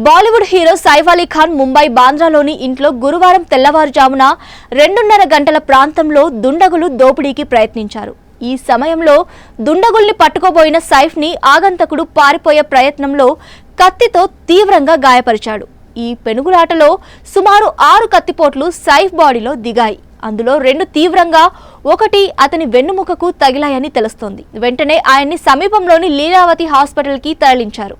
Bollywood hero Saif Ali Khan Mumbai బాంద్రాలోని ఇంట్లో గురువారం తెల్లవారుజామున 2:30 గంటల ప్రాంతంలో దుండగులు దోపిడీకి ప్రయత్నించారు. ఈ సమయంలో దుండగుల్ని పట్టుకోబోయిన సైఫ్ని ఆగంతకుడు పారిపోయే ప్రయత్నంలో కత్తితో తీవ్రంగా గాయపరిచాడు. ఈ పెనుగులాటలో సుమారు 6 కత్తిపోట్లు సైఫ్ బాడీలో దిగాయి. అందులో 2 తీవ్రంగా, ఒకటి అతని వెన్నుముకకు తగిలాయని తెలుస్తోంది. వెంటనే ఆయన్ని సమీపంలోని లీలావతి హాస్పిటల్కి తరలించారు.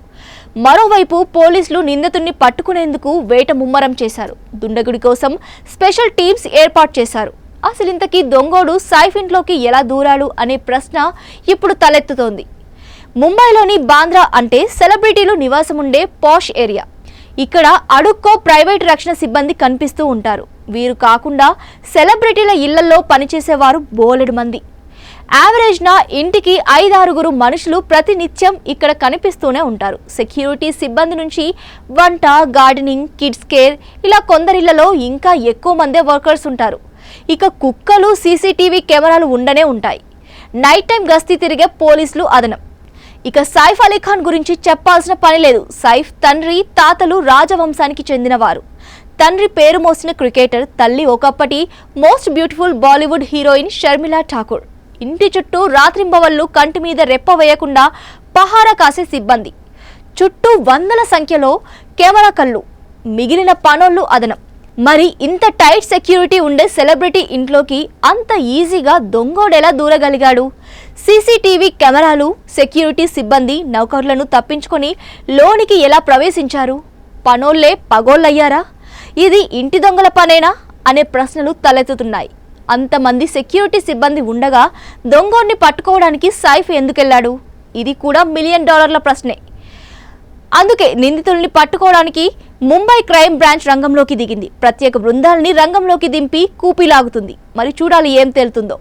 మరోవైపు పోలీసులు నిందితుడిని పట్టుకునేందుకు వేట ముమ్మరం చేశారు. దుండగుడి కోసం స్పెషల్ టీమ్స్ ఏర్పాటు చేశారు. అసలు ఇంతకీ దొంగోడు సైఫ్ ఇంట్లోకి ఎలా దూరాడు అనే ప్రశ్న ఇప్పుడు తలెత్తుతోంది. ముంబైలోని బాంద్రా అంటే సెలబ్రిటీలు నివాసం ఉండే పాష్ ఏరియా. ఇక్కడ అడుక్కో ప్రైవేట్ రక్షణ సిబ్బంది కనిపిస్తూ ఉంటారు. వీరు కాకుండా సెలబ్రిటీల ఇళ్లలో పనిచేసేవారు బోలెడు మంది. యావరేజ్న ఇంటికి 5-6 మనుషులు ప్రతినిత్యం ఇక్కడ కనిపిస్తూనే ఉంటారు. సెక్యూరిటీ సిబ్బంది నుంచి వంట, గార్డెనింగ్, కిడ్స్ కేర్ ఇలా కొందరిళ్లలో ఇంకా ఎక్కువ మందే వర్కర్స్ ఉంటారు. ఇక కుక్కలు, సీసీటీవీ కెమెరాలు ఉండనే ఉంటాయి. నైట్ టైం గస్తీ తిరిగే పోలీసులు అదనం. ఇక సైఫ్ అలీ ఖాన్ గురించి చెప్పాల్సిన పని లేదు. సైఫ్ తండ్రి, తాతలు రాజవంశానికి చెందినవారు. తండ్రి పేరు మోసిన క్రికెటర్, తల్లి ఒకప్పటి most beautiful Bollywood heroine Sharmila Thakur. ఇంటి చుట్టూ రాత్రింబవళ్లు కంటి మీద రెప్ప వేయకుండా పహారా కాసే సిబ్బంది. చుట్టూ వందల సంఖ్యలో కెమెరా కళ్ళు, మిగిలిన పనోళ్లు అదనం. మరి ఇంత టైట్ సెక్యూరిటీ ఉండే సెలబ్రిటీ ఇంట్లోకి అంత ఈజీగా దొంగోడెలా దూరగలిగాడు? సీసీటీవీ కెమెరాలు, సెక్యూరిటీ సిబ్బంది నౌకర్లను తప్పించుకొని లోనికి ఎలా ప్రవేశించారు? పనోళ్లే పగోళ్ళయ్యారా? ఇది ఇంటి దొంగల పనేనా అనే ప్రశ్నలు తలెత్తుతున్నాయి. అంతమంది సెక్యూరిటీ సిబ్బంది ఉండగా దొంగోడిని పట్టుకోవడానికి సైఫ్ ఎందుకెళ్లాడు? ఇది కూడా $1 మిలియన్ ప్రశ్నే. అందుకే నిందితుల్ని పట్టుకోవడానికి ముంబై క్రైమ్ బ్రాంచ్ రంగంలోకి దిగింది. ప్రత్యేక బృందాలని రంగంలోకి దింపి కూపీలాగుతుంది. మరి చూడాలి ఏం తేలుతుందో.